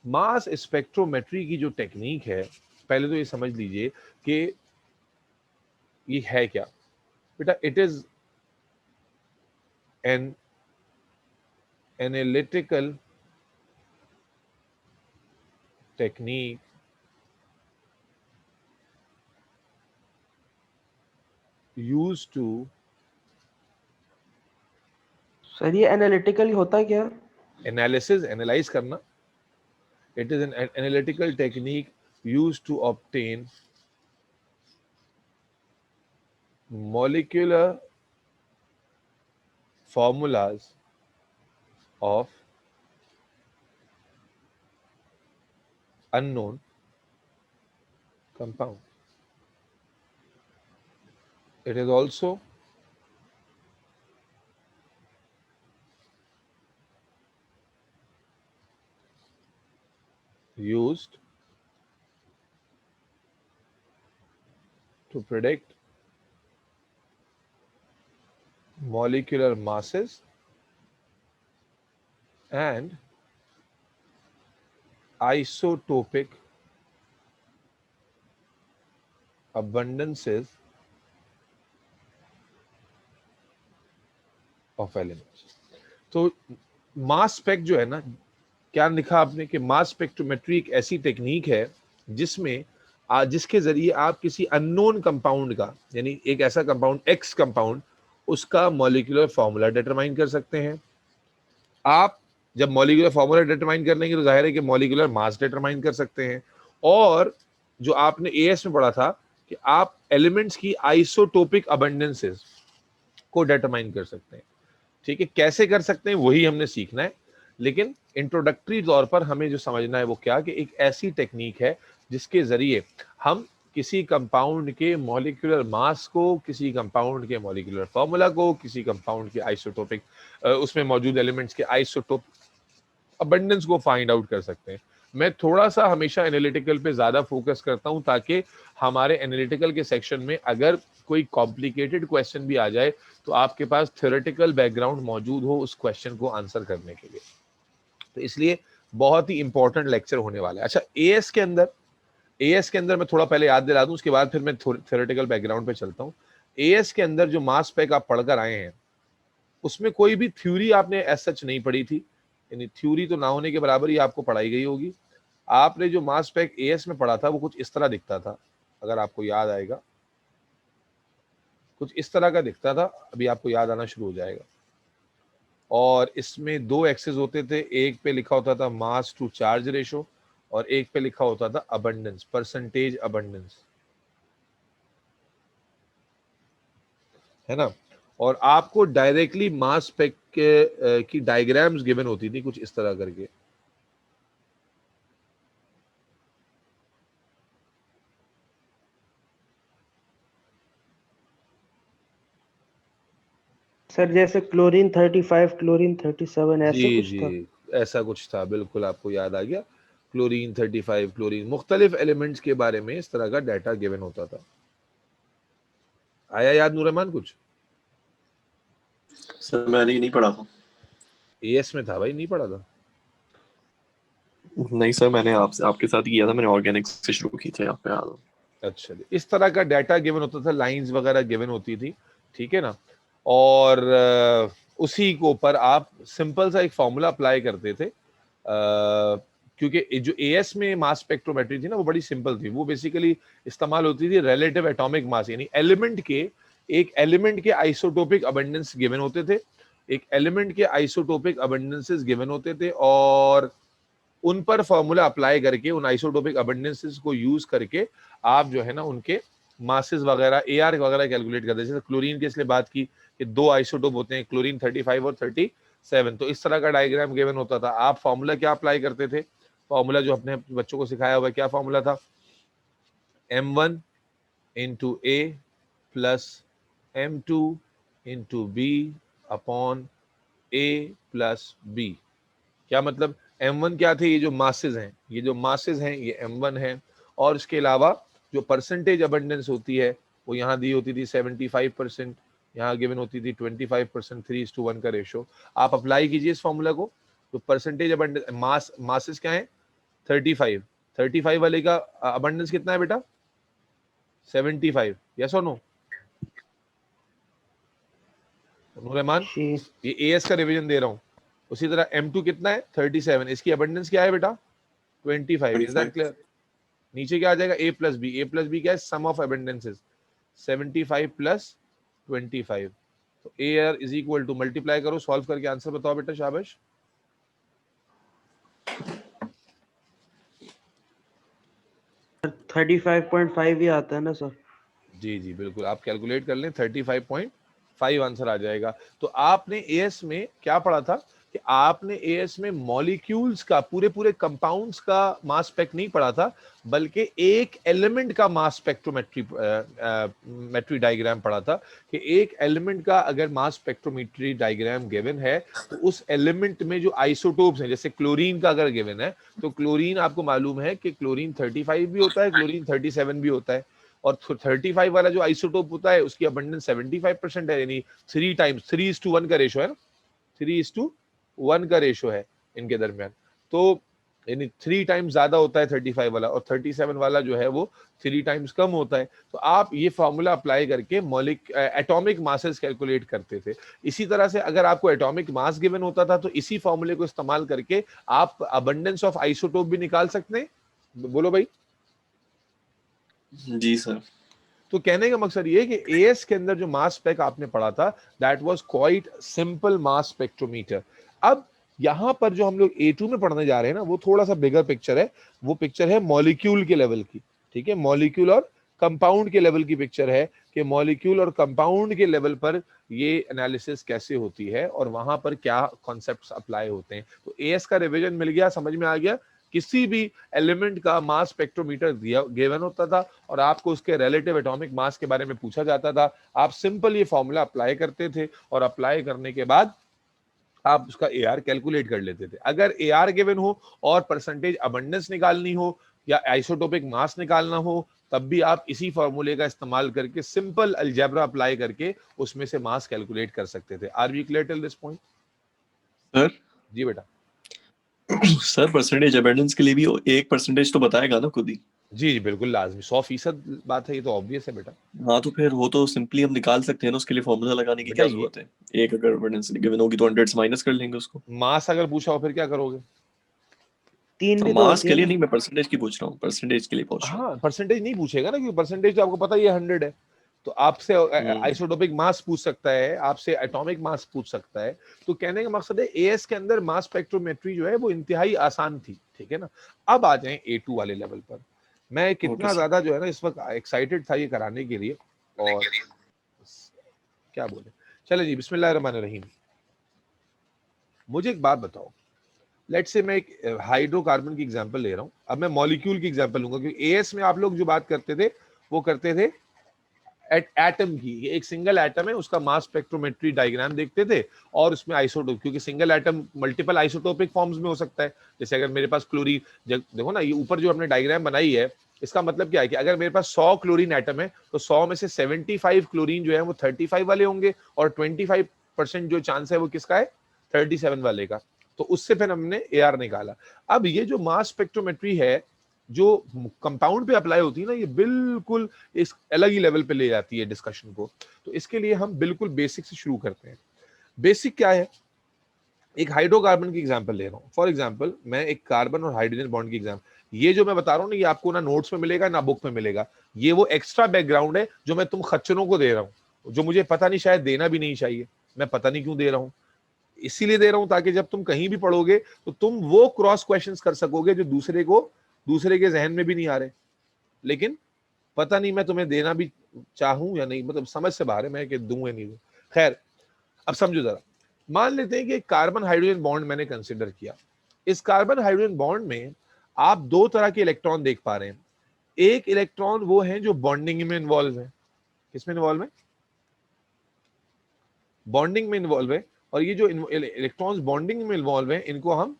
Mass spectrometry की जो technique है, पहले तो ये समझ लीजिए कि ये है क्या बेटा। It is an analytical technique used to sir ये एनालिटिकल होता क्या? एनालिसिस, एनालाइज करना। It is an analytical technique used to obtain molecular formulas of unknown compound. It is also used to predict molecular masses and isotopic abundances of elements. तो mass spec जो है ना, क्या लिखा आपने कि मास स्पेक्ट्रोमेट्री एक ऐसी टेक्निक है जिसमें जिसके जरिए आप किसी अननोन कंपाउंड का, यानी एक ऐसा कंपाउंड एक्स कंपाउंड, उसका मॉलिक्यूलर फॉर्मूला डिटरमाइन कर सकते हैं। आप जब मॉलिक्यूलर फॉर्मूला डिटरमाइन कर लेंगे तो जाहिर है कि मॉलिक्यूलर मास डिटरमाइन कर सकते हैं। और जो आपने एएस में पढ़ा था कि आप एलिमेंट्स की आइसोटोपिक अबंडेंसेस को डिटरमाइन कर सकते हैं। ठीक है, कैसे कर सकते हैं वही हमने सीखना है, लेकिन इंट्रोडक्टरी तौर पर हमें जो समझना है वो क्या, कि एक ऐसी टेक्निक है जिसके जरिए हम किसी कंपाउंड के मॉलिक्यूलर मास को, किसी कंपाउंड के मॉलिक्यूलर फॉर्मूला को, किसी कंपाउंड के आइसोटोपिक उसमें मौजूद एलिमेंट्स के आइसोटोप अबंडेंस को फाइंड आउट कर सकते हैं। मैं थोड़ा सा हमेशा एनालिटिकल पे ज्यादा फोकस करता हूं ताकि हमारे एनालिटिकल के सेक्शन में अगर कोई कॉम्प्लिकेटेड क्वेश्चन भी आ जाए तो आपके पास थ्योरेटिकल बैकग्राउंड मौजूद हो उस क्वेश्चन को आंसर करने के लिए। तो इसलिए बहुत ही इंपॉर्टेंट लेक्चर होने वाला है। अच्छा, एएस के अंदर मैं थोड़ा पहले याद दिला दूं, उसके बाद फिर मैं थ्योरेटिकल बैकग्राउंड पे चलता हूं। एएस के अंदर जो मास स्पेक आप पढ़कर आए हैं उसमें कोई भी थ्योरी आपने एज सच नहीं पढ़ी थी, यानी थ्योरी तो ना होने के बराबर ही आपको पढ़ाई गई होगी। आपने जो मास स्पेक एएस में पढ़ा था वो कुछ इस तरह दिखता था, अगर आपको याद आएगा, कुछ इस तरह का दिखता था। अभी आपको याद आना शुरू हो जाएगा। और इसमें दो एक्सेस होते थे, एक पे लिखा होता था मास टू चार्ज रेशो और एक पे लिखा होता था अबंडेंस, परसेंटेज अबंडेंस, है ना। और आपको डायरेक्टली मास स्पेक की डायग्राम्स गिवन होती थी कुछ इस तरह करके। सर जैसे क्लोरीन 35, क्लोरीन 37 ऐसे जी कुछ था? जी, ऐसा कुछ था, बिल्कुल आपको याद आ गया। क्लोरीन 35, क्लोरीन, मुख्तलिफ एलिमेंट्स के बारे में इस तरह का डाटा गिवन होता था। आया याद नूरमान कुछ? सर मैंने ये नहीं पढ़ा था। एएस में था भाई, नहीं पढ़ा था? नहीं सर, मैंने आपके साथ किया था, मैंने ऑर्गेनिक्स से शुरू की थी, आप पे याद हो। अच्छा, इस तरह का डाटा गिवन होता था, लाइंस वगैरह गिवन होती थी, ठीक है ना। और उसी के ऊपर आप सिंपल सा एक फॉर्मूला अप्लाई करते थे, क्योंकि जो एएस में मास स्पेक्ट्रोमेट्री थी ना वो बड़ी सिंपल थी। वो बेसिकली इस्तेमाल होती थी रिलेटिव एटॉमिक मास, यानी एक एलिमेंट के आइसोटोपिक अबंडेंस गिवन होते थे, एक एलिमेंट के आइसोटोपिक अबंडेंसेस गिवन होते थे, और उन पर फॉर्मूला अप्लाई करके, उन आइसोटोपिक अबंडेंसेस को यूज करके आप जो है ना उनके मासेस वगैरह, एआर वगैरह कैलकुलेट करते हैं। जैसे क्लोरीन की इसलिए बात की कि दो आइसोटोप होते हैं, क्लोरीन 35 और 37, तो इस तरह का डायग्राम गिवन होता था। आप फॉर्मूला क्या अप्लाई करते थे? फॉर्मूला जो अपने बच्चों को सिखाया हुआ है, क्या फॉर्मूला था? M1 into A plus M2 into B upon A plus B. क्या मतलब? M1 क्या थे? ये जो मासेस हैं, ये जो मासेस हैं ये M1 है, और इसके अलावा जो परसेंटेज अबंडेंस होती है वो यहाँ दी होती थी 75%, यहाँ गिवन होती थी 25%, 3:1 का रेशो। आप अप्लाई कीजिए इस फॉर्मूला को। तो परसेंटेज अबंडेंस, मासेस क्या है? 35, 35 वाले का अबंडेंस कितना है बेटा? 75, यस और नो? रहमान, जी ये एएस का रिवीजन दे रहा हूं। उसी तरह M2 कितना है? 37, इसकी अबंडेंस क्या है बेटा? 25, इज दैट क्लियर? नीचे क्या आ जाएगा? A plus B, A plus B क्या है? सम ऑफ अबंडेंसेस, 75 प्लस 25, तो AR is equal to, multiply करो, सॉल्व करके आंसर बताओ बेटा, शाबाश। सर 35.5 ही आता है ना सर? जी जी बिल्कुल, आप कैलकुलेट कर लें, 35.5 आंसर आ जाएगा। तो आपने एएस में क्या पढ़ा था कि आपने एएस में मॉलिक्यूल्स का, पूरे पूरे कंपाउंड्स का मास स्पेक्ट नहीं पढ़ा था, बल्कि एक एलिमेंट का मास स्पेक्ट्रोमेट्री डायग्राम पढ़ा था कि एक एलिमेंट का अगर मास स्पेक्ट्रोमेट्री डायग्राम गिवन है तो उस एलिमेंट में जो आइसोटोप्स हैं, जैसे क्लोरीन का अगर गिवन है तो क्लोरीन आपको मालूम है कि क्लोरीन 35 भी होता है, क्लोरीन 37 भी होता है, और 35 वाला जो आइसोटोप होता है उसकी अबंडेंस 75% है, यानी 3 टाइम्स, 3:1 का रेशो है ना, 3:1 का रेशो है इनके दरमियान, तो यानी 3 टाइम्स ज्यादा होता है 35 वाला, और 37 वाला जो है वो 3 टाइम्स कम होता है। तो आप ये फॉर्मूला अप्लाई करके एटॉमिक मासेस कैलकुलेट करते थे। इसी तरह से अगर आपको एटॉमिक मास गिवन होता था तो इसी फॉर्मूले को इस्तेमाल करके आप अबंडेंस ऑफ आइसोटोप भी निकाल सकते हैं। बोलो भाई। जी सर। तो कहने का मकसद ये है कि एएस के अंदर जो मास स्पेक आपने पढ़ा था, that was quite simple mass spectrometer. अब यहां पर जो हम लोग A2 में पढ़ने जा रहे हैं ना, वो थोड़ा सा बिगर पिक्चर है, वो पिक्चर है मॉलिक्यूल के लेवल की, ठीक है, मॉलिक्यूल और कंपाउंड के लेवल की पिक्चर है कि मॉलिक्यूल और कंपाउंड के लेवल पर ये एनालिसिस कैसे होती है और वहां पर क्या कॉन्सेप्ट्स अप्लाई होते हैं। तो एएस का रिवीजन मिल गया, समझ में आ गया। किसी भी एलिमेंट का मास स्पेक्ट्रोमीटर गिवन होता था और आपको उसके रिलेटिव एटॉमिक मास के बारे में पूछा जाता था, आप सिंपल ये फॉर्मूला अप्लाई करते थे और अप्लाई करने के बाद आप उसका एआर कैलकुलेट कर लेते थे। अगर एआर गिवन हो और परसेंटेज अबंडेंस निकालनी हो या आइसोटोपिक मास निकालना हो, तब भी आप इसी फॉर्मूले का इस्तेमाल करके सिंपल अलजेब्रा अप्लाई करके उसमें से मास कैलकुलेट कर सकते थे। Are we clear till this point? Sir जी बेटा। सर परसेंटेज अबेंडेंस के लिए भी 1% तो बताएगा ना खुद ही? जी जी बिल्कुल लाजमी, 100% बात है, ये तो ऑब्वियस है बेटा। हाँ तो फिर वो तो सिंपली हम निकाल सकते हैं ना, उसके लिए फॉर्मूला लगाने की बेटा क्या ये जरूरत है? एक अगर अबेंडेंस गिवन होगी तो 100 से माइनस कर लेंगे उसको। मास अगर पूछा हो फिर क्या करोगे? 3 तो भी तो मास होती के है लिए ना? नहीं, मैं परसेंटेज की पूछ रहा हूँ, परसेंटेज के लिए पूछ रहा हूँ। हाँ परसेंटेज नहीं पूछेगा ना, क्योंकि परसेंटेज तो आपको पता ही है 100 है। तो आपसे आइसोटोपिक मास पूछ सकता है, आपसे एटॉमिक मास पूछ सकता है। तो कहने का मकसद है एएस के अंदर मास स्पेक्ट्रोमेट्री जो है वो इंतहाई आसान थी, ठीक है ना। अब आ जाएं A2 वाले लेवल पर। मैं ओके कितना सर। ज्यादा जो है ना इस वक्त एक्साइटेड था ये कराने के लिए, और क्या बोले। चले जी, बिस्मिल्लाहिर्रहमानिर्रहीम। मुझे एक बात बताओ, लेट्स से मैं एक हाइड्रोकार्बन की एग्जांपल ले रहा हूं, अब मैं मॉलिक्यूल की एग्जांपल लूंगा, क्योंकि एएस में आप लोग जो बात करते थे वो करते थे एटम की। ये एक सिंगल एटम है, उसका मास स्पेक्ट्रोमेट्री डायग्राम देखते थे और उसमें आइसोटोप, क्योंकि single atom multiple isotopic forms में हो सकता है। जैसे अगर मेरे पास क्लोरीन, देखो ना ये ऊपर जो हमने डायग्राम बनाई है, इसका मतलब क्या है कि अगर मेरे पास 100 क्लोरीन एटम है तो 100 में से 75 क्लोरीन जो है वो 35 वाले होंगे और 25% जो चांस है वो किसका है? 37 वाले का। तो उससे फिर हमने एआर निकाला। अब ये जो मास स्पेक्ट्रोमेट्री है जो कंपाउंड पे अप्लाई होती है ना, ये बिल्कुल इस अलग ही लेवल पे ले जाती है डिस्कशन को। तो इसके लिए हम बिल्कुल बेसिक से शुरू करते हैं। बेसिक क्या है? एक हाइड्रोकार्बन की एग्जांपल ले रहा हूं। फॉर एग्जांपल मैं एक कार्बन और हाइड्रोजन बॉन्ड की एग्जांपल, ये जो मैं बता रहा हूं ना, ये आपको ना नोट्स में मिलेगा ना बुक में मिलेगा। ये वो एक्स्ट्रा बैकग्राउंड है जो मैं तुम खच्चरों को दे रहा हूं, जो मुझे पता नहीं, शायद देना भी नहीं चाहिए। मैं पता नहीं क्यों दे रहा हूं, इसीलिए दे रहा हूं ताकि जब तुम कहीं भी पढ़ोगे तो तुम वो क्रॉस क्वेश्चंस कर सकोगे जो दूसरे के जहन में भी नहीं आ रहे। लेकिन पता नहीं मैं तुम्हें देना भी चाहूं या नहीं, मतलब समझ से बाहर है मैं कि दूं या नहीं दूं। खैर, अब समझो जरा। मान लेते हैं कि एक कार्बन हाइड्रोजन बॉन्ड मैंने कंसिडर किया। इस कार्बन हाइड्रोजन बॉन्ड में आप दो तरह के इलेक्ट्रॉन देख पा रहे हैं। एक इलेक्ट्रॉन वो है जो बॉन्डिंग में इन्वॉल्व है। किसमें इन्वॉल्व है? बॉन्डिंग में इन्वॉल्व है। और ये जो इलेक्ट्रॉन्स बॉन्डिंग में इन्वॉल्व है, इनको हम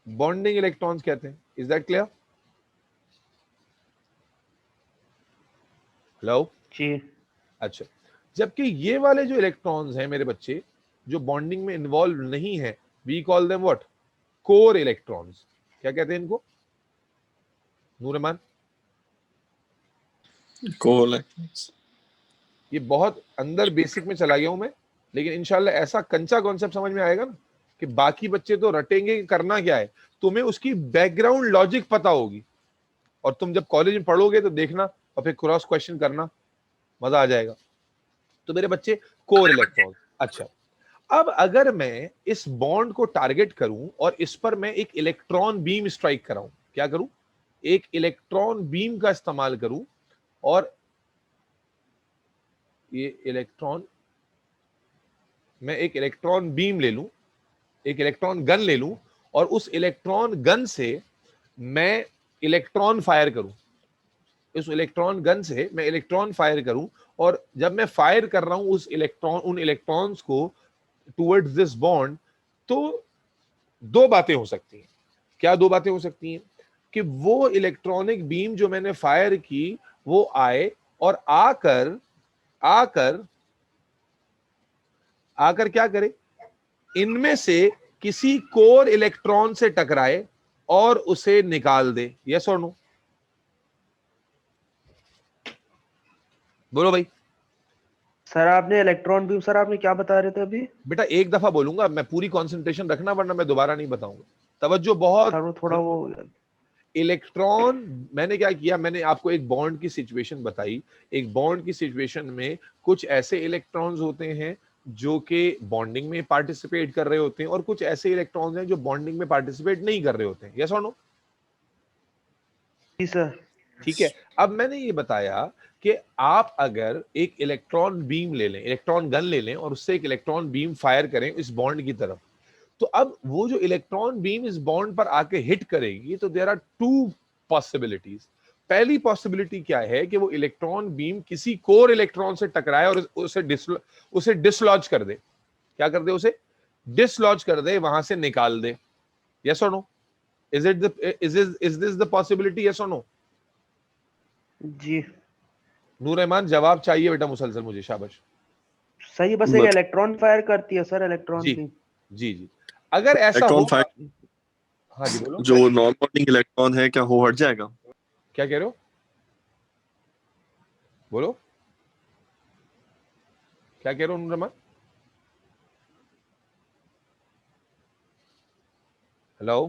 बॉन्डिंग इलेक्ट्रॉन्स कहते हैं। Is that clear? हेलो? जी अच्छा, जबकि ये वाले जो इलेक्ट्रॉन्स हैं मेरे बच्चे, जो बॉन्डिंग में इन्वॉल्व नहीं है, we call them what? Core electrons. क्या कहते हैं इनको नूरमान? कोल है। ये बहुत अंदर बेसिक में चला गया हूं मैं, लेकिन इंशाल्लाह ऐसा कंचा कॉन्सेप्ट समझ में आएगा ना कि बाकी बच्चे तो रटेंगे कि करना क्या है, तुम्हें उसकी बैकग्राउंड लॉजिक पता होगी, और तुम जब कॉलेज में पढ़ोगे तो देखना और फिर क्रॉस क्वेश्चन करना, मजा आ जाएगा। तो मेरे बच्चे, कोर इलेक्ट्रॉन। अच्छा, अब अगर मैं इस बॉन्ड को टारगेट करूं और इस पर मैं एक इलेक्ट्रॉन बीम स्ट्राइक कराऊं, क्या करूं? एक इलेक्ट्रॉन बीम का इस्तेमाल करूं, और ये इलेक्ट्रॉन, मैं एक इलेक्ट्रॉन बीम ले लूं, एक इलेक्ट्रॉन गन ले लूं, और उस इलेक्ट्रॉन गन से मैं इलेक्ट्रॉन फायर करूं, इस इलेक्ट्रॉन गन से मैं इलेक्ट्रॉन फायर करूं, और जब मैं फायर कर रहा हूं उन इलेक्ट्रॉन्स को टुवर्ड्स दिस बॉन्ड, तो दो बातें हो सकती हैं। क्या दो बातें हो सकती हैं? कि वो इलेक्ट्रॉनिक बीम जो मैंने फायर की वो आए और आकर आकर आकर क्या करे, इनमें से किसी कोर इलेक्ट्रॉन से टकराए और उसे निकाल दे। यस और नो? बोलो भाई। सर आपने इलेक्ट्रॉन बीम, सर आपने क्या बता रहे थे अभी? बेटा एक दफा बोलूंगा मैं, पूरी कंसंट्रेशन रखना, वरना मैं दोबारा नहीं बताऊंगा। तवज्जो बहुत। सर वो थोड़ा वो इलेक्ट्रॉन, मैंने क्या किया, मैंने आपको एक बॉन्ड की सिचुएशन बताई। एक बॉन्ड की सिचुएशन में कुछ ऐसे इलेक्ट्रॉन्स होते हैं जो कि बॉन्डिंग में पार्टिसिपेट कर रहे होते हैं, और कुछ ऐसे इलेक्ट्रॉन्स हैं जो बॉन्डिंग में पार्टिसिपेट नहीं कर रहे होते हैं। यस और नो? जी सर। ठीक है। अब मैंने ये बताया कि आप अगर एक इलेक्ट्रॉन बीम ले लें, इलेक्ट्रॉन गन ले लें, और उससे एक इलेक्ट्रॉन बीम फायर करें इस बॉन्ड की तरफ, तो अब वो जो इलेक्ट्रॉन बीम इस बॉन्ड पर आके हिट करेगी, तो देयर आर टू पॉसिबिलिटीज। पहली पॉसिबिलिटी क्या है कि वो इलेक्ट्रॉन बीम किसी कोर इलेक्ट्रॉन से टकराए और उसे डिसलॉज कर दे। क्या कर दे? उसे डिसलॉज कर दे, वहां से निकाल दे। यस और no? Is this the possibility? Yes और नो? जी नूर रहमान, जवाब चाहिए बेटा मुसलसल मुझे, शाबाश। सही, बस एक इलेक्ट्रॉन फायर करती है सर, इलेक्ट्रॉन जी बीम। जी जी। अगर ऐसा इलेक्ट्रॉन होगा, फायर, हाँ जी बोलो। जो नॉन बॉन्डिंग इलेक्ट्रॉन है क्या वो हट जाएगा? क्या कह रहे हो? बोलो, क्या कह रहे हो Noor Rahman? Hello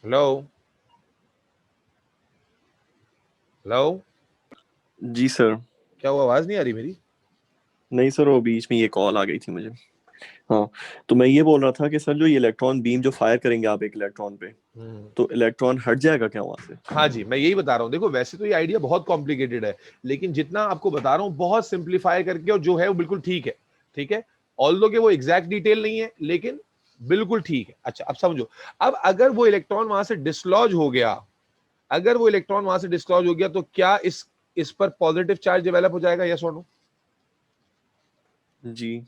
hello hello. जी सर। क्या हुआ, आवाज नहीं आ रही मेरी? नहीं सर, वो बीच में ये कॉल आ गई थी मुझे। हाँ, तो मैं ये बोल रहा था कि सर जो ये इलेक्ट्रॉन बीम जो फायर करेंगे आप एक इलेक्ट्रॉन पे, तो इलेक्ट्रॉन हट जाएगा क्या वहां से? हाँ जी, मैं यही बता रहा हूँ। देखो वैसे तो ये आइडिया बहुत कॉम्प्लिकेटेड है, लेकिन जितना आपको बता रहा हूँ बहुत सिंप्लीफाई करके, और जो है वो बिल्कुल ठीक है। ठीक है, ऑल्दो कि वो एग्जैक्ट डिटेल नहीं है, लेकिन बिल्कुल ठीक है। अच्छा, अब समझो। अब अगर वो इलेक्ट्रॉन वहां से डिसलॉज हो गया, अगर वो इलेक्ट्रॉन वहां से डिसलॉज हो गया, तो क्या इस पर पॉजिटिव चार्ज डेवलप हो जाएगा? यस और नो? जी।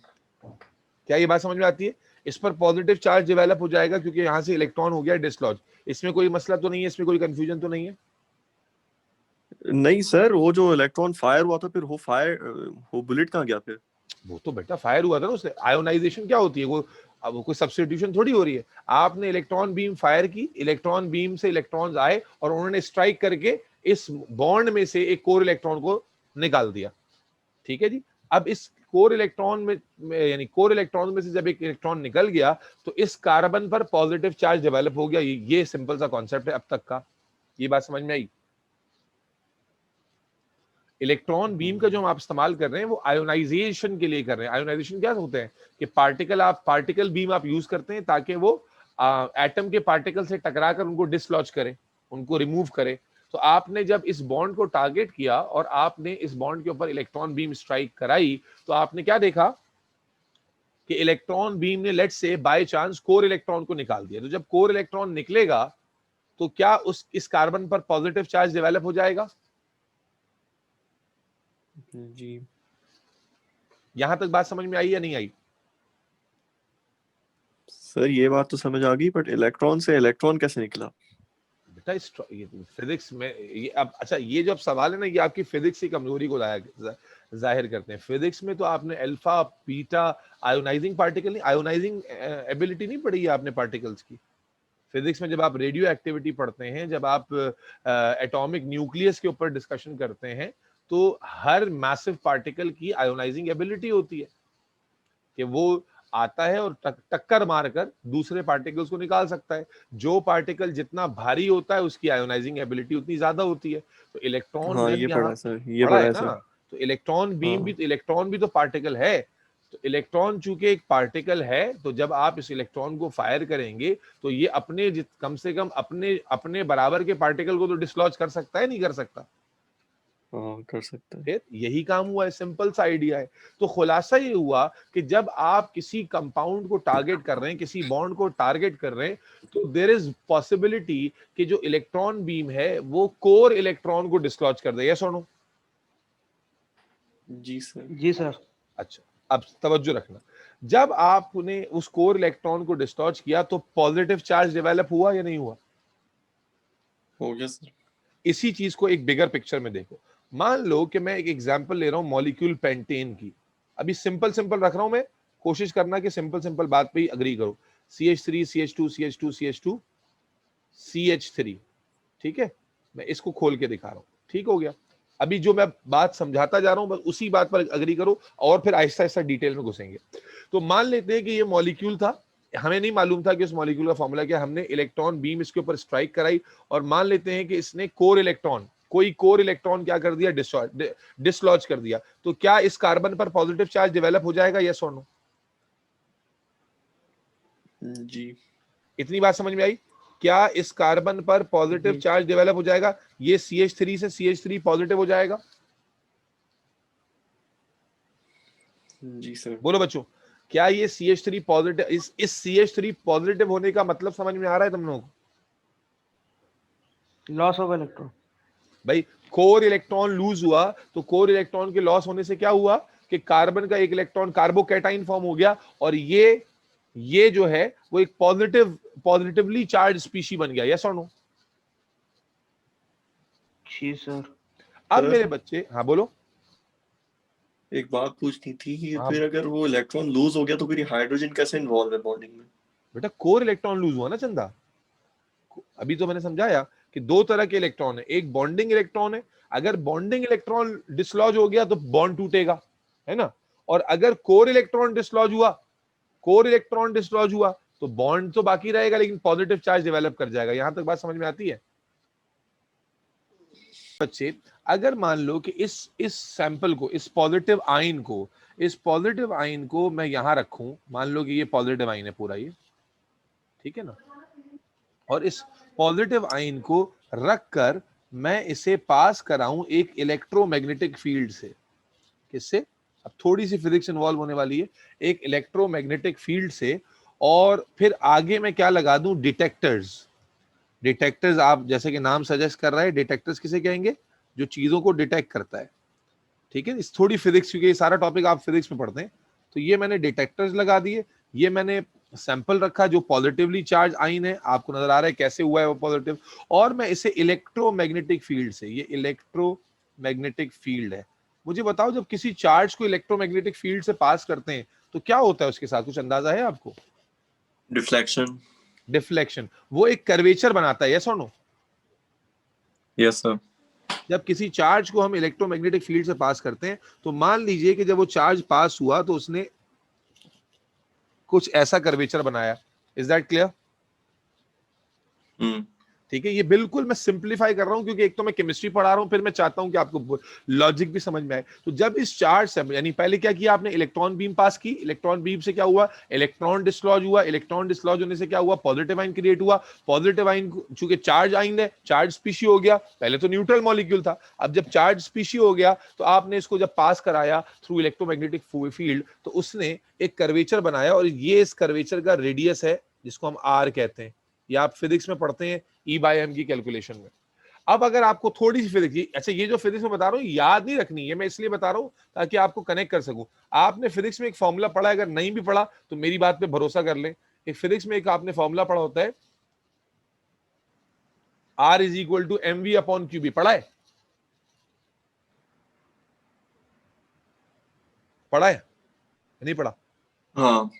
क्या ये बात समझ में आती है? इस पर पॉजिटिव चार्ज डेवलप हो जाएगा, क्योंकि यहां से इलेक्ट्रॉन हो गया डिसलॉज। इसमें कोई मसला तो नहीं है? इसमें कोई कंफ्यूजन तो नहीं है? नहीं सर, वो जो इलेक्ट्रॉन फायर हुआ था फिर वो बुलेट कहाँ गया फिर? वो तो बेटा फायर हुआ था ना उससे। आयोनाइजेशन क्या होती है वो? अब वो कोई सब्स्टिट्यूशन थोड़ी हो रही है। आपने इलेक्ट्रॉन बीम फायर की, इलेक्ट्रॉन बीम से इलेक्ट्रॉन्स आए और उन्होंने स्ट्राइक करके इस बॉन्ड में से एक कोर इलेक्ट्रॉन को निकाल दिया। ठीक है जी। अब इस कोर इलेक्ट्रॉन में यानी कोर इलेक्ट्रॉन में से जब एक इलेक्ट्रॉन निकल गया, तो इस कार्बन पर पॉजिटिव चार्ज डेवलप हो गया। ये सिंपल सा कॉन्सेप्ट है अब तक का। ये बात समझ में आई? इलेक्ट्रॉन बीम का जो हम आप इस्तेमाल कर रहे हैं वो आयोनाइजेशन के लिए कर रहे हैं। आयोनाइजेशन क्या होते हैं कि पार्टिकल बीम आप यूज करते हैं ताकि वो एटम के पार्टिकल से टकरा कर उनको डिसलॉज करे, उनको रिमूव करे। तो आपने जब इस बॉन्ड को टारगेट किया और आपने इस बॉन्ड के ऊपर इलेक्ट्रॉन बीम स्ट्राइक कराई, तो आपने क्या देखा कि इलेक्ट्रॉन बीम ने let's say by chance core electron को निकाल दिया। तो जब कोर इलेक्ट्रॉन निकलेगा, तो क्या इस कार्बन पर पॉजिटिव चार्ज डेवलप हो जाएगा? जी यहां तक बात समझ में आई या नहीं आई? सर, ये बात तो समझ आ गई, बट इलेक्ट्रॉन से इलेक्ट्रॉन कैसे निकला? बेटा ये फिजिक्स में ये अब अच्छा ये जो अब सवाल है ना ये आपकी फिजिक्स की कमजोरी को जाहिर करते हैं। फिजिक्स में तो आपने अल्फा बीटा आयोनाइजिंग पार्टिकल नहीं, आयोनाइजिंग एबिलिटी नहीं पढ़ी है आपने पार्टिकल्स की। फिजिक्स में जब आप रेडियो एक्टिविटी पढ़ते हैं, जब आप एटॉमिक न्यूक्लियस के ऊपर डिस्कशन करते हैं, तो हर मैसिव पार्टिकल की आयोनाइजिंग एबिलिटी होती है कि वो आता है और टक्कर मारकर दूसरे पार्टिकल्स को निकाल सकता है। जो पार्टिकल जितना भारी होता है उसकी आयोनाइजिंग एबिलिटी उतनी ज्यादा होती है। तो इलेक्ट्रॉन हाँ जब ये यहाँ पढ़ा है सर, ये पढ़ा पढ़ा है है ना, सर। तो इलेक्ट्रॉन बीम भी हाँ तो इलेक्ट्रॉन भी तो पार्टिकल है। तो इलेक्ट्रॉन चूंकि एक पार्टिकल है, तो जब आप इस इलेक्ट्रॉन को फायर करेंगे तो ये अपने कम से कम अपने अपने बराबर के पार्टिकल को तो डिसलॉज कर सकता है, नहीं कर सकता? हाँ कर सकता है। फिर यही काम हुआ है, सिंपल सा आइडिया है। तो खुलासा ये हुआ कि जब आप किसी कंपाउंड को टारगेट कर रहे हैं, किसी बॉन्ड को टारगेट कर रहे हैं, तो देयर इज पॉसिबिलिटी कि जो इलेक्ट्रॉन बीम है वो कोर इलेक्ट्रॉन को डिसलॉज कर दे। यस और नो? जी सर। जी सर। अच्छा, अब तवज्जो रखना, जब आपने उस कोर इलेक्ट्रॉन को डिसलॉज किया तो पॉजिटिव चार्ज डेवलप हुआ या नहीं हुआ? हो गया सर। इसी चीज को एक बिगर पिक्चर में देखो। मान लो कि मैं एक एग्जांपल ले रहा हूं मॉलिक्यूल पेंटेन की। अभी सिंपल सिंपल रख रहा हूं मैं, कोशिश करना कि सिंपल सिंपल बात पे ही अग्री करो। CH3 CH2 CH2 CH2 CH3, ठीक है? मैं इसको खोल के दिखा रहा हूं, ठीक हो गया? अभी जो मैं बात समझाता जा रहा हूं बस उसी बात पर अग्री करो और फिर आहिस्ता आहिस्ता डिटेल में घुसेंगे। तो मान लेते हैं कि ये मॉलिक्यूल था, हमें नहीं मालूम था कि उस मॉलिक्यूल का फॉर्मूला क्या, हमने इलेक्ट्रॉन बीम इसके ऊपर स्ट्राइक कराई और मान लेते हैं कि इसने कोर इलेक्ट्रॉन, कोई कोर इलेक्ट्रॉन क्या कर दिया, डिसलॉज कर दिया। तो क्या इस कार्बन पर पॉजिटिव चार्ज डेवलप हो जाएगा, यस और नो? जी। इतनी बात समझ में आई? क्या इस कार्बन पर पॉजिटिव जी। चार्ज डेवलप हो जाएगा? ये CH3 से CH3 पॉजिटिव हो जाएगा? जी सर। बोलो बच्चों, क्या ये CH3 पॉजिटिव, इस CH3 पॉजिटिव होने का मतलब समझ में आ रहा है तुम लोगों को? Loss of electron. भाई कोर इलेक्ट्रॉन लूज हुआ तो कोर इलेक्ट्रॉन के लॉस होने से क्या हुआ कि कार्बन का एक इलेक्ट्रॉन कार्बोकैटाइन फॉर्म हो गया और ये जो है वो एक पॉजिटिवली चार्ज स्पीशी बन गया। यस और नो? जी सर। अब सर मेरे बच्चे, हाँ बोलो। एक बात पूछनी थी कि हाँ फिर अगर वो इलेक्ट्रॉन लूज हो गया तो फिर हाइड्रोजन कैसे इन्वॉल्व है बॉन्डिंग में? बेटा कोर इलेक्ट्रॉन लूज हुआ ना चंदा, अभी तो मैंने समझाया कि दो तरह के इलेक्ट्रॉन है, एक बॉन्डिंग इलेक्ट्रॉन है। अगर बॉन्डिंग इलेक्ट्रॉन डिसलॉज हो गया तो बॉन्ड टूटेगा, है ना? और अगर कोर इलेक्ट्रॉन डिसलॉज हुआ तो बॉन्ड तो बाकी रहेगा लेकिन पॉजिटिव चार्ज डेवलप कर जाएगा। यहां तक बात समझ में आती है बच्चे? अगर मान लो कि इस सैंपल को, इस पॉजिटिव आयन को मैं यहां रखूं, मान लो कि ये पॉजिटिव आयन है पूरा ये, ठीक है ना? और इस पॉजिटिव आयन को रखकर मैं इसे पास कराऊं एक इलेक्ट्रोमैग्नेटिक फील्ड से। किससे? अब थोड़ी सी फिजिक्स इन्वॉल्व होने वाली है, एक इलेक्ट्रोमैग्नेटिक फील्ड से। और फिर आगे मैं क्या लगा दूं, डिटेक्टर्स। आप जैसे कि नाम सजेस्ट कर रहा है, डिटेक्टर्स किसे कहेंगे? जो चीजों को डिटेक्ट करता है, ठीक है? इस थोड़ी फिजिक्स, क्योंकि ये सारा टॉपिक आप फिजिक्स में पढ़ते हैं। तो ये मैंने डिटेक्टर्स लगा दिए, ये मैंने सैंपल रखा जो पॉजिटिवली चार्ज आइन है, आपको नजर आ रहा है कैसे हुआ है वो पॉजिटिव। और मैं इसे इलेक्ट्रोमैग्नेटिक फील्ड से, ये इलेक्ट्रोमैग्नेटिक फील्ड है। मुझे बताओ, जब किसी चार्ज को इलेक्ट्रोमैग्नेटिक फील्ड से पास करते हैं तो क्या होता है उसके साथ, कुछ अंदाजा है आपको? डिफ्लेक्शन। वो एक कर्वेचर बनाता है। यस और नो? Yes sir. जब किसी चार्ज को हम इलेक्ट्रोमैग्नेटिक फील्ड से पास करते हैं तो मान लीजिए कि जब वो चार्ज पास हुआ तो उसने कुछ ऐसा कर्वेचर बनाया। Is that clear? ठीक है, ये बिल्कुल मैं सिंपलीफाई कर रहा हूं क्योंकि एक तो मैं केमिस्ट्री पढ़ा रहा हूं, फिर मैं चाहता हूं कि आपको लॉजिक भी समझ में आए। तो जब इस चार्ज से, यानी पहले क्या किया आपने, इलेक्ट्रॉन बीम पास की, इलेक्ट्रॉन बीम से क्या हुआ, इलेक्ट्रॉन डिसलॉज हुआ, इलेक्ट्रॉन डिसलॉज होने से क्या हुआ, पॉजिटिव आयन क्रिएट हुआ। पॉजिटिव आयन चूंकि चार्ज आयन है, चार्ज स्पीशी हो गया, पहले तो न्यूट्रल मॉलिक्यूल था, अब जब चार्ज स्पीशी हो गया तो आपने इसको जब पास कराया थ्रू इलेक्ट्रोमैग्नेटिक फील्ड तो उसने एक कर्वेचर बनाया और ये इस कर्वेचर का रेडियस है जिसको हम आर कहते हैं। ये आप फिजिक्स में पढ़ते हैं E/m की कैलकुलेशन में। अब अगर आपको थोड़ी सी फिजिक्स, अच्छा ये जो फिजिक्स में बता रहा हूं याद नहीं रखनी है, मैं इसलिए बता रहा हूं ताकि आपको कनेक्ट कर सकूं। आपने फिजिक्स में एक फॉर्मूला पढ़ा है, अगर नहीं भी पढ़ा तो मेरी बात पे भरोसा कर लें। एक फिजिक्स में एक आपने फॉर्मूला पढ़ा होता है R is equal to mv upon qB, पढ़ा है? पढ़ा है नहीं पढ़ा? हाँ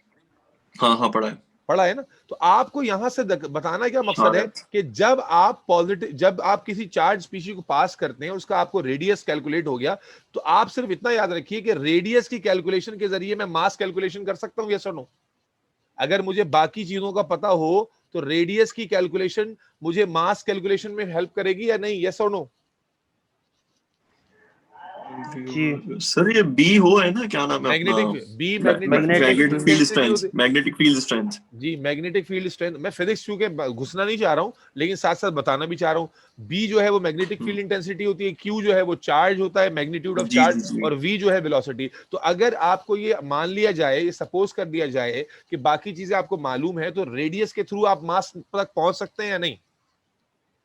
हाँ हाँ पढ़ा है। पढ़ा है ना? तो आपको यहां से बताना क्या मकसद है कि जब आप पॉजिटिव, जब आप किसी चार्ज स्पीशी को पास करते हैं, उसका आपको रेडियस कैलकुलेट हो गया, तो आप सिर्फ इतना याद रखिए कि रेडियस की कैलकुलेशन के जरिए मैं मास कैलकुलेशन कर सकता हूं, यस और नो? अगर मुझे बाकी चीजों का पता हो तो रेडियस की कैलकुलेशन मुझे मास कैलकुलेशन में हेल्प करेगी या नहीं, यस और नो? जी सर ये बी हो है ना, क्या नाम है अपना, magnetic B, magnetic field intensity strength, होती, मैग्नेटिक फील्ड स्ट्रेंथ। जी मैग्नेटिक फील्ड स्ट्रेंथ। मैं फिजिक्स चूंकि घुसना नहीं चाह रहा हूं, लेकिन साथ साथ बताना भी चाह रहा हूं। बी जो है वो मैग्नेटिक फील्ड इंटेंसिटी होती है, क्यू जो है वो चार्ज होता है, मैग्नीट्यूड ऑफ जी चार्ज, जी जी। और वी जो है वेलोसिटी। तो अगर आपको ये मान लिया जाए, ये सपोज कर दिया जाए कि बाकी चीजें आपको मालूम है, तो रेडियस के थ्रू आप मास तक पहुंच सकते हैं या नहीं?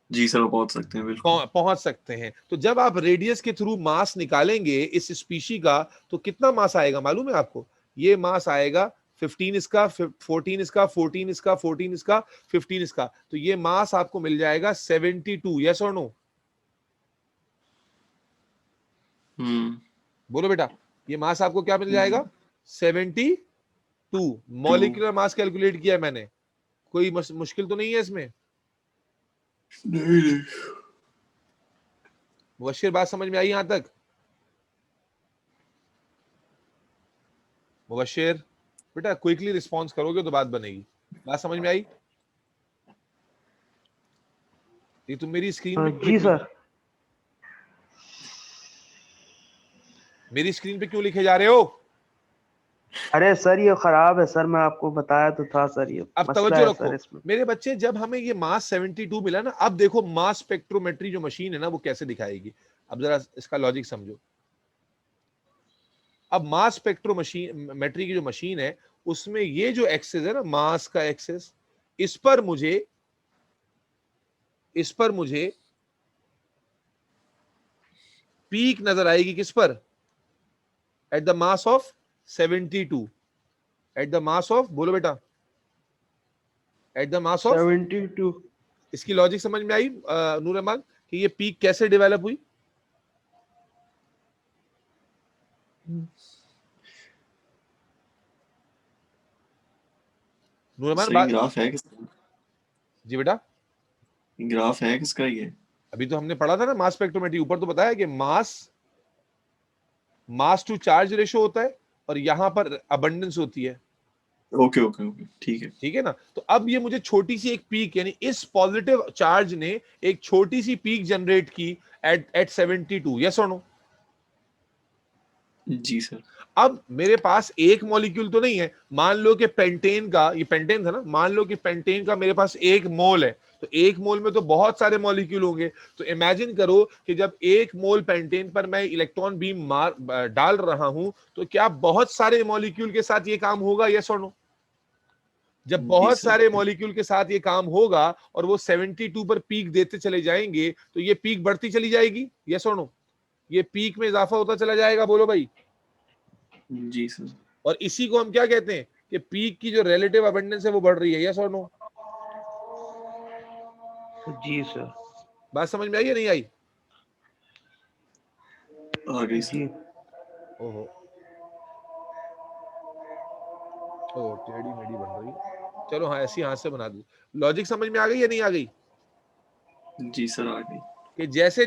जी सर पहुंच सकते हैं बिल्कुल। पहुंच सकते हैं। तो जब आप रेडियस के थ्रू मास निकालेंगे इस स्पीशी का, तो कितना मास आएगा मालूम है आपको? ये मास आएगा 15 इसका, 14 इसका, 14 इसका, 14 इसका, 15 इसका। तो ये मास आपको मिल जाएगा 72, यस और नो? बोलो बेटा, ये मास आपको क्या मिल जाएगा? 72। मॉलिक्यूलर मास कैलकुलेट किया है मैंने, कोई मुश्किल तो नहीं है इसमें? नहीं। मुबश्शिर, बात समझ में आई यहां तक? मुबश्शिर बेटा क्विकली रिस्पॉन्स करोगे तो बात बनेगी। बात समझ में आई? ये तुम मेरी स्क्रीन पे क्यों जी लिख रहे हो? सर। मेरी स्क्रीन पे क्यों लिखे जा रहे हो? अरे सर ये खराब है सर, मैं आपको बताया तो था सर, ये अब मसला तवज्जो है रखो सर इसमें। मेरे बच्चे, जब हमें ये मास 72 मिला ना, अब देखो मास स्पेक्ट्रोमेट्री जो मशीन है ना वो कैसे दिखाएगी। अब जरा इसका लॉजिक समझो। अब मास स्पेक्ट्रोमेट्री की जो मशीन है, उसमें ये जो एक्सेस है ना, मास का एक्सेस, इस पर मुझे पीक नजर आएगी। किस पर? At the mass of 72। At the mass of, बोलो बेटा, एट द मास ऑफ 72। इसकी लॉजिक समझ में आई नूर रहमान कि ये पीक कैसे डेवलप हुई? नूर रहमान, ग्राफ है किसका? जी बेटा, ग्राफ है किसका ये? अभी तो हमने पढ़ा था ना मास स्पेक्ट्रोमेट्री, ऊपर तो बताया कि मास टू चार्ज रेशो होता है और यहां पर अबंडेंस होती है। ओके ओके ओके ठीक है। ठीक है ना? तो अब ये मुझे छोटी सी एक पीक, यानी इस पॉजिटिव चार्ज ने एक छोटी सी पीक जनरेट की एट 72, यस और नो? जी सर। अब मेरे पास एक मॉलिक्यूल तो नहीं है। मान लो कि पेंटेन का, ये पेंटेन था ना, मान लो कि पेंटेन का मेरे पास एक मोल है, तो एक मोल में तो बहुत सारे मॉलिक्यूल होंगे। तो इमेजिन करो कि जब एक मोल पेंटेन पर मैं इलेक्ट्रॉन बीम डाल रहा हूं, तो क्या बहुत सारे मॉलिक्यूल के साथ ये काम होगा, यस और नो? जब बहुत सारे मॉलिक्यूल के साथ ये काम होगा और वो 72 पर पीक देते चले जाएंगे, तो ये पीक बढ़ती चली जाएगी, यस और नो? ये पीक में इजाफा होता चला जाएगा, बोलो भाई। जी सर। और इसी को हम क्या कहते हैं कि पीक की जो रिलेटिव अबंडेंस है वो बढ़ रही है, यस और नो? जी सर। बात समझ में आई या नहीं आई? आ गई जी। सर। ओहो, ओ टेढ़ी मेढ़ी बन रही है। चलो हाँ, ऐसी हाथ से बना दी। लॉजिक समझ में आ गई या नहीं आ गई? जी सर आ गई। कि जैसे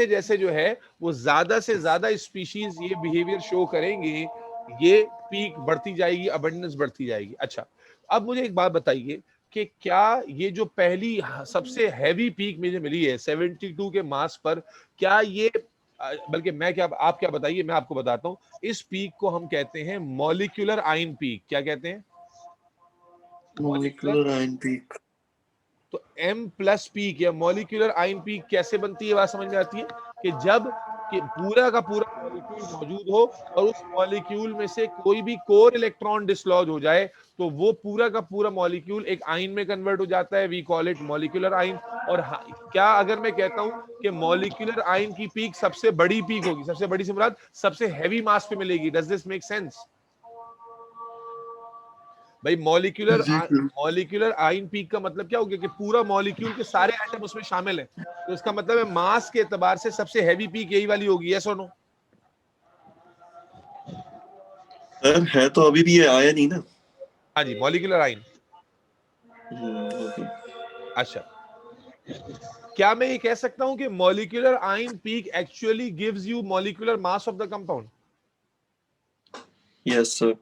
जैसे जो है वो ज्यादा से ज्यादा स्पीशीज ये बिहेवियर शो करेंगे, ये पीक बढ़ती जाएगी, अबंडेंस बढ़ती जाएगी। अच्छा, अब मुझे एक बात बताइए कि क्या ये जो पहली सबसे हैवी पीक मुझे मिली है 72 के मास पर, क्या ये बल्कि मैं क्या, आप क्या बताइए, मैं आपको बताता हूं। इस पीक को हम कहते हैं मॉलिक्यूलर आयन पीक। क्या कहते हैं? मॉलिक्यूलर। Molecular ion peak. तो M प्लस पीक या मॉलिक्यूलर आयन पीक कैसे बनती है? बात समझ में आती है कि जब कि पूरा का पूरा मॉलिक्यूल मौजूद हो और उस मॉलिक्यूल में से कोई भी कोर इलेक्ट्रॉन डिसलॉज हो जाए, तो वो पूरा का पूरा मॉलिक्यूल एक आयन में कन्वर्ट हो जाता है। We call it molecular ion. और क्या अगर मैं कहता हूं कि मॉलिक्यूलर आयन की पीक सबसे बड़ी पीक होगी, सबसे बड़ी से मुराद सबसे हैवी मास पे मिलेगी, डज दिस मेक सेंस? भाई मॉलिक्यूलर जी सर। मॉलिक्यूलर आयन पीक का मतलब क्या हो गया कि पूरा मॉलिक्यूल के सारे एटम उसमें शामिल हैं, तो इसका मतलब है मास के एतबार से सबसे हैवी पीक यही वाली होगी, यस और नो? सर है तो अभी भी ये आया नहीं ना। हाँ जी, मॉलिक्यूलर आयन। ओके। अच्छा, क्या मैं ये कह सकता हूं कि molecular ion peak actually gives you molecular mass of the compound? Yes sir.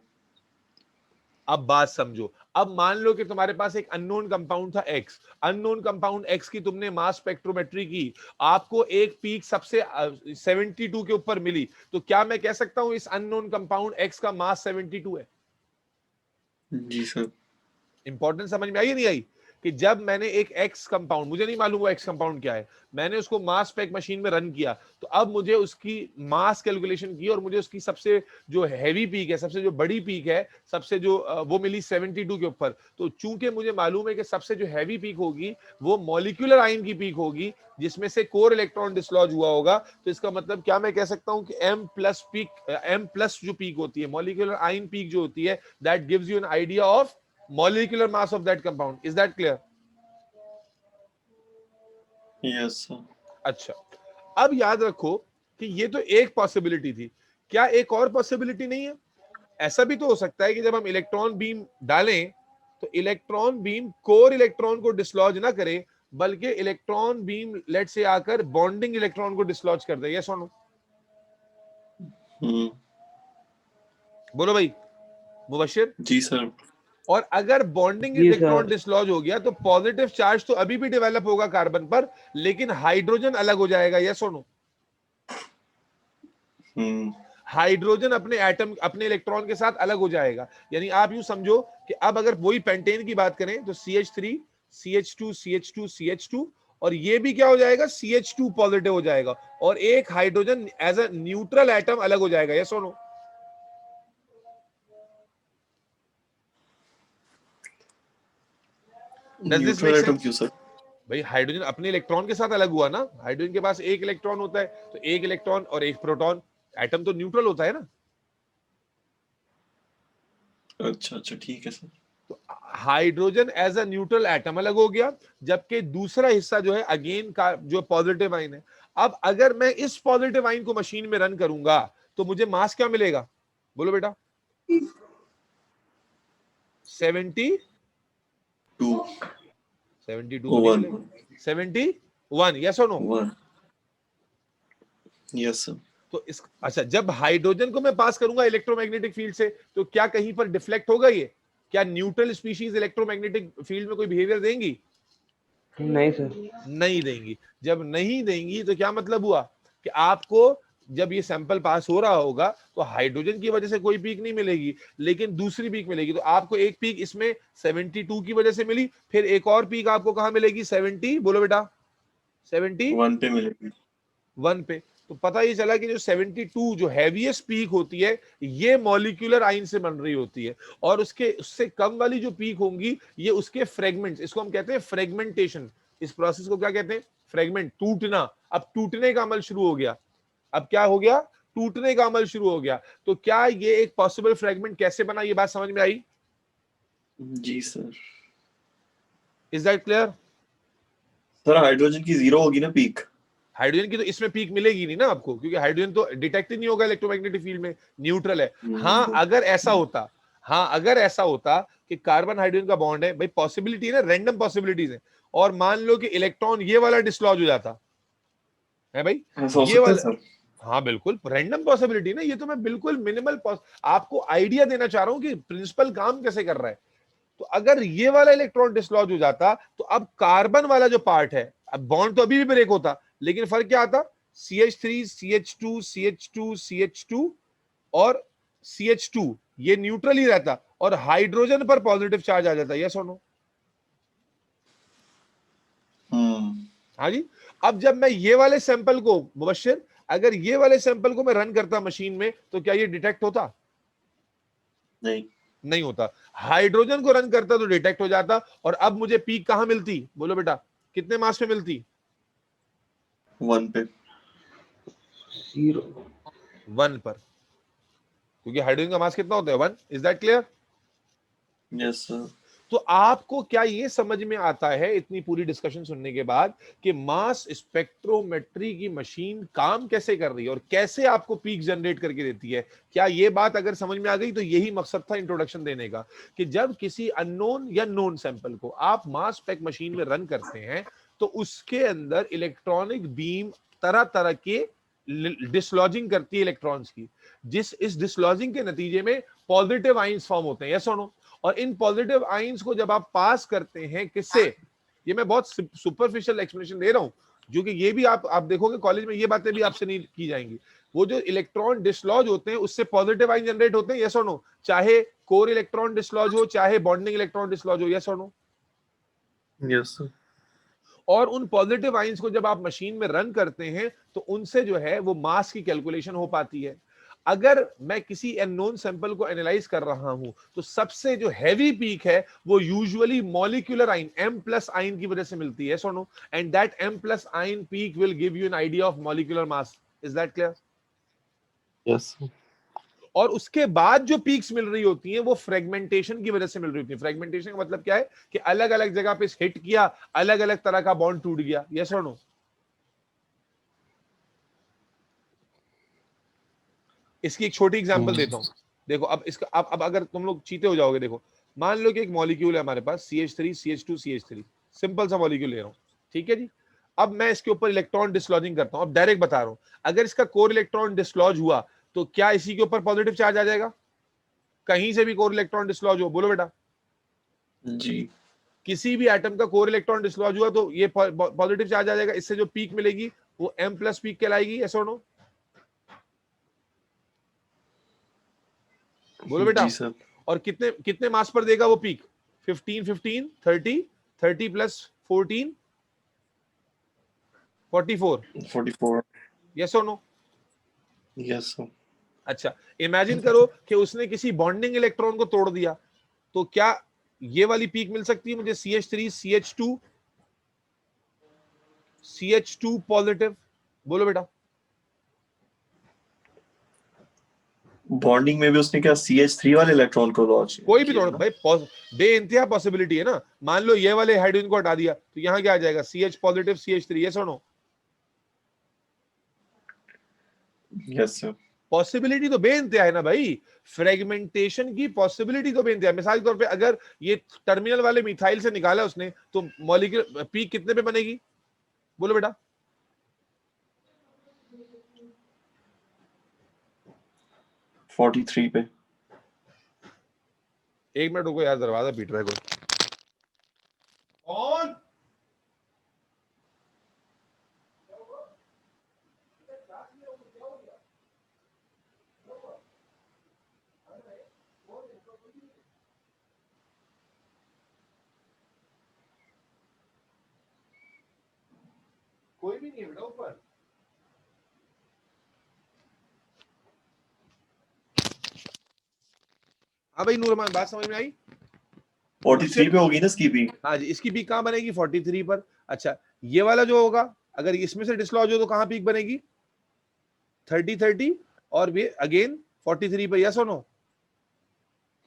अब बात समझो। अब मान लो कि तुम्हारे पास एक अननोन कंपाउंड था एक्स, अननोन कंपाउंड एक्स की तुमने मास स्पेक्ट्रोमेट्री की, आपको एक पीक सबसे 72 के ऊपर मिली, तो क्या मैं कह सकता हूं इस अननोन कंपाउंड एक्स का मास 72 है? जी सर। इंपॉर्टेंस समझ में आई या नहीं आई? कि जब मैंने एक एक्स कंपाउंड, मुझे नहीं मालूम वो एक्स कंपाउंड क्या है, मैंने उसको मास स्पेक मशीन में रन किया, तो अब मुझे उसकी मास कैलकुलेशन की और मुझे उसकी सबसे जो हैवी पीक है, सबसे जो बड़ी पीक है, सबसे जो वो मिली 72 के ऊपर। तो चूंकि मुझे मालूम है कि सबसे जो हैवी पीक होगी वो मॉलिक्यूलर आयन की पीक होगी, जिसमें से कोर इलेक्ट्रॉन डिसलॉज हुआ होगा, तो इसका मतलब क्या मैं कह सकता हूं कि M plus peak, M plus जो पीक होती है, मॉलिक्यूलर आयन पीक जो होती है, that gives you an idea of molecular mass of that compound. Is that clear? Yes sir. अच्छा, अब याद रखो कि ये तो एक पॉसिबिलिटी थी, क्या एक और पॉसिबिलिटी नहीं है? ऐसा भी तो हो सकता है कि जब हम इलेक्ट्रॉन बीम डालें तो इलेक्ट्रॉन बीम कोर इलेक्ट्रॉन को डिसलॉज ना करे, बल्कि इलेक्ट्रॉन बीम लेट से आकर बॉन्डिंग इलेक्ट्रॉन को डिसलॉज कर दे, यस और नो? बोलो भाई मुबशिर। जी सर। और अगर बॉन्डिंग जी इलेक्ट्रॉन सर। डिसलॉज हो गया तो पॉजिटिव चार्ज तो अभी भी डेवलप होगा कार्बन पर, लेकिन हाइड्रोजन अलग हो जाएगा, यस और नो? हाइड्रोजन अपने एटम, अपने इलेक्ट्रॉन के साथ अलग हो जाएगा। यानी आप यूं समझो कि अब अगर वही पेंटेन की बात करें तो CH3 CH2 CH2 CH2, और ये भी क्या हो जाएगा, CH2 पॉजिटिव हो जाएगा, और एक hydrogen as a neutral atom अलग हो जाएगा, यस और no? Does this neutral make atom sense? क्यों सर? भाई हाइड्रोजन अपने इलेक्ट्रॉन के साथ अलग हुआ ना, हाइड्रोजन के पास एक इलेक्ट्रॉन होता है, तो एक इलेक्ट्रॉन और एक प्रोटॉन, एटम तो न्यूट्रल होता है ना। अच्छा अच्छा ठीक है सर। तो hydrogen as a neutral atom अलग हो गया, जबकि दूसरा हिस्सा जो है अगेन का जो पॉजिटिव आइन है। अब अगर मैं इस पॉजिटिव आइन को मशीन में रन करूंगा तो मुझे मास क्या मिलेगा? बोलो बेटा। 72 तो नहीं वन। मिलेगा, 71, यस और नो? वन। Yes sir. तो इस, अच्छा, जब हाइड्रोजन को मैं पास करूंगा इलेक्ट्रोमैग्नेटिक फील्ड से, तो क्या कहीं पर डिफ्लेक्ट होगा ये? क्या न्यूट्रल स्पीशीज इलेक्ट्रोमैग्नेटिक फील्ड में कोई बिहेवियर देंगी? नहीं सर। नहीं देंगी। जब नहीं देंगी तो क्या मतलब हुआ कि आपको जब ये सैंपल पास हो रहा होगा तो हाइड्रोजन की वजह से कोई पीक नहीं मिलेगी, लेकिन दूसरी पीक मिलेगी। तो आपको एक पीक इसमें 72 की वजह से मिली, फिर एक और पीक आपको कहां मिलेगी? 70, बोलो बेटा, 71 वन पे मिलेगी। पे। तो पता ये चला कि जो 72 जो हैवीएस्ट पीक होती है ये मॉलिक्यूलर आयन से बन रही होती है, और उसके उससे कम वाली जो पीक होंगी ये उसके फ्रेगमेंट्स, इसको हम कहते हैं फ्रेगमेंटेशन। इस प्रोसेस को क्या कहते हैं? फ्रेगमेंट, टूटना। अब टूटने का अमल शुरू हो गया। अब क्या हो गया? टूटने का अमल शुरू हो गया। तो क्या ये एक पॉसिबल फ्रेगमेंट कैसे बना, ये बात समझ में आई? जी sir. Is that clear? Sir hydrogen की जीरो होगी ना पीक? हाइड्रोजन की तो इसमें पीक मिलेगी नहीं ना आपको, क्योंकि हाइड्रोजन तो डिटेक्ट ही नहीं होगा इलेक्ट्रोमैग्नेटिक फील्ड में, न्यूट्रल है। हाँ अगर ऐसा होता, हाँ अगर ऐसा होता कि कार्बन हाइड्रोजन का बॉन्ड है, भाई पॉसिबिलिटी है ना, रैंडम पॉसिबिलिटीज है, और मान लो कि इलेक्ट्रॉन ये वाला डिसलॉज हो जाता है भाई, ऐसा हो ये सकता है वाला, सर? हाँ बिल्कुल रैंडम पॉसिबिलिटी ना, ये तो मैं बिल्कुल मिनिमल आपको आइडिया देना चाह रहा हूं कि प्रिंसिपल काम कैसे कर रहा है। तो अगर ये वाला इलेक्ट्रॉन डिसलॉज हो जाता तो अब कार्बन वाला जो पार्ट है, अब बॉन्ड तो अभी भी ब्रेक होता, लेकिन फर्क क्या आता? CH3 CH2 CH2 CH2 और CH2 ये न्यूट्रल ही रहता, और हाइड्रोजन पर पॉजिटिव चार्ज आ जाता, यस और नो? हाँ जी। अब जब मैं ये वाले सैंपल को, मुबश्शिर, अगर ये वाले सैंपल को मैं रन करता मशीन में तो क्या ये डिटेक्ट होता? नहीं। नहीं होता। हाइड्रोजन को रन करता तो डिटेक्ट हो जाता, और अब मुझे पीक कहां मिलती? बोलो बेटा, कितने मास पे मिलती? वन पे। 0। 1 पर, क्योंकि हाइड्रोजन का मास कितना होता है? 1। Is that clear? Yes sir. तो आपको क्या ये समझ में आता है इतनी पूरी डिस्कशन सुनने के बाद कि मास स्पेक्ट्रोमेट्री की मशीन काम कैसे कर रही है और कैसे आपको पीक जनरेट करके देती है? क्या ये बात अगर समझ में आ गई तो यही मकसद था इंट्रोडक्शन देने का कि जब किसी अननोन या नोन सैंपल को आप मास स्पेक मशीन में रन करते हैं तो उसके अंदर इलेक्ट्रॉनिक बीम तरह तरह के डिसलॉजिंग करती है इलेक्ट्रॉन्स की, इस डिसलॉजिंग के नतीजे में पॉजिटिव आइंस फॉर्म होते हैं, यस और नो? और इन पॉजिटिव आइंस को जब आप पास करते हैं किससे, ये मैं बहुत सुपरफिशियल एक्सप्लेनेशन दे रहा हूं, जो कि ये भी आप देखोगे कॉलेज में ये बातें भी आपसे नहीं की जाएंगी। वो जो इलेक्ट्रॉन डिसलॉज होते हैं उससे पॉजिटिव आइन जनरेट होते हैं, यस और नो? चाहे कोर इलेक्ट्रॉन डिसलॉज हो चाहे बॉन्डिंग इलेक्ट्रॉन डिसलॉज हो, यस और नो? Yes sir. और उन पॉजिटिव आइंस को जब आप मशीन में रन करते हैं तो उनसे जो है वो मास की कैलकुलेशन हो पाती है। अगर मैं किसी अननोन सैंपल को एनालाइज कर रहा हूं तो सबसे जो हैवी पीक है वो usually molecular ion M plus ion की वजह से मिलती है, no? And that M plus ion peak will give you an idea of molecular mass. Is that clear? Yes. और उसके बाद जो पीक्स मिल रही होती हैं वो फ्रेगमेंटेशन की वजह से मिल रही होती है। फ्रेगमेंटेशन का मतलब क्या है कि अलग अलग जगह पे हिट किया, अलग अलग तरह का बॉन्ड टूट गया, यस और नो? इसकी एक छोटी एग्जांपल देता हूं। देखो अब इसका अब अगर तुम लोग चीते हो जाओगे, देखो मान लो कि एक मॉलिक्यूल है हमारे पास CH3 CH2 CH3, सिंपल सा मॉलिक्यूल ले रहा हूं, ठीक है जी। अब मैं इसके ऊपर इलेक्ट्रॉन डिसलॉजिंग करता हूं, अब डायरेक्ट बता रहा हूं, अगर इसका कोर इलेक्ट्रॉन डिसलॉज हुआ तो क्या इसी के ऊपर पॉजिटिव चार्ज आ जाएगा? कहीं से भी कोर इलेक्ट्रॉन डिसलॉज हो, बोलो बेटा। जी। किसी भी एटम का कोर इलेक्ट्रॉन डिसलॉज हुआ तो ये पॉजिटिव चार्ज आ जाएगा, इससे जो पीक मिलेगी वो M प्लस पीक कहलाएगी, यस और नो? बोलो बेटा। जी सर। और कितने कितने मास पर देगा वो पीक? 15 15 30 30 प्लस 14 44, 44। यस और नो? Yes sir. अच्छा, इमेजिन करो कि उसने किसी बॉन्डिंग इलेक्ट्रॉन को तोड़ दिया, तो क्या ये वाली पीक मिल सकती है मुझे? CH3 CH2 पॉजिटिव, बोलो बेटा। बॉन्डिंग में भी उसने क्या CH3 वाले इलेक्ट्रॉन को लॉन्च कोई भी किया तोड़ ना? भाई, बेइंतहा पॉसिबिलिटी है ना। मान लो ये वाले हाइड्रोजन को हटा दिया तो यहां क्या आ जाएगा? CH पॉजिटिव CH3, यस और नो? Yes sir. पॉसिबिलिटी तो बेइंतहा है ना भाई, फ्रेगमेंटेशन की पॉसिबिलिटी तो बेइंतहा है। मिसाल के तौर पे अगर ये टर्मिनल वाले मिथाइल से निकाला उसने तो मॉलिक्यूल पीक कितने पे बनेगी, बोलो बेटा? 43 पे। एक मिनट रुको यार, दरवाजा पीट रहा है कोई। कौन? कोई भी नहीं है बेटा ऊपर। हाँ भाई नूरमान, बात समझ में आई? 43 पे होगी ना इसकी भी? हाँ जी, इसकी पीक कहाँ बनेगी? 43 पर। अच्छा, ये वाला जो होगा अगर इसमें से डिसलॉज हो तो कहाँ पीक बनेगी? 30 30 और भी अगेन 43 पर, यस और नो?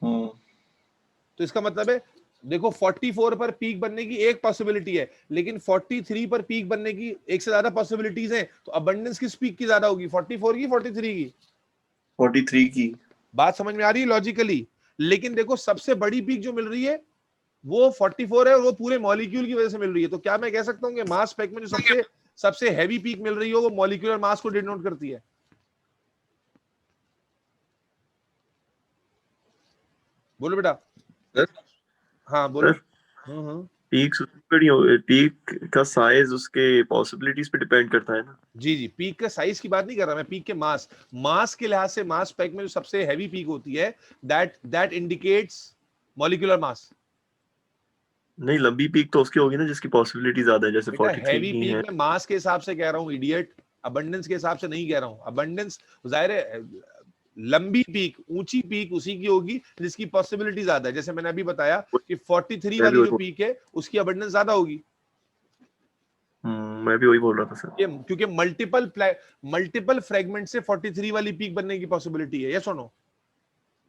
तो इसका मतलब है देखो 44 पर पीक बनने की एक पॉसिबिलिटी है, लेकिन 43 पर पीक बनने की एक से ज्यादा पॉसिबिलिटीज हैं। तो अबंडेंस किस पीक की ज्यादा होगी, 44 की 43 की? 43 की। बात समझ में आ रही है लॉजिकली? लेकिन देखो सबसे बड़ी पीक जो मिल रही है वो 44 है और वो पूरे मॉलिक्यूल की वजह से मिल रही है। तो क्या मैं कह सकता हूँ कि मास स्पेक में जो सबसे सबसे हैवी पीक मिल रही हो वो मॉलिक्यूलर मास को डिनोट करती है? बोलो बेटा। सर। हाँ बोलो। सर, पीक का साइज उसके पॉसिबिलिटीज पे डिपेंड करता है ना? जी जी, पीक का साइज की बात नहीं कर रहा मैं, पीक के मास के लिहाज से मास स्पेक में जो सबसे हैवी पीक होती है दैट इंडिकेट्स मॉलिक्यूलर मास। नहीं, लंबी पीक तो उसकी होगी ना जिसकी पॉसिबिलिटी ज्यादा है, जैसे बेटा 43 हैवी की पीक है। में मास के हिसाब से कह रहा हूँ इडियट, अबंडेंस के हिसाब से नहीं कह रहा हूँ। अबंडेंस जाहिर है, लंबी पीक ऊंची पीक उसी की होगी जिसकी पॉसिबिलिटी ज्यादा है। जैसे मैंने अभी बताया कि 43 मैं भी वाली वही जो बोल पीक है उसकी अबंडेंस ज्यादा होगी। मैं भी वही बोल रहा था सर। क्योंकि मल्टीपल फ्रेगमेंट से 43 वाली पीक बनने की पॉसिबिलिटी है, यस और नो?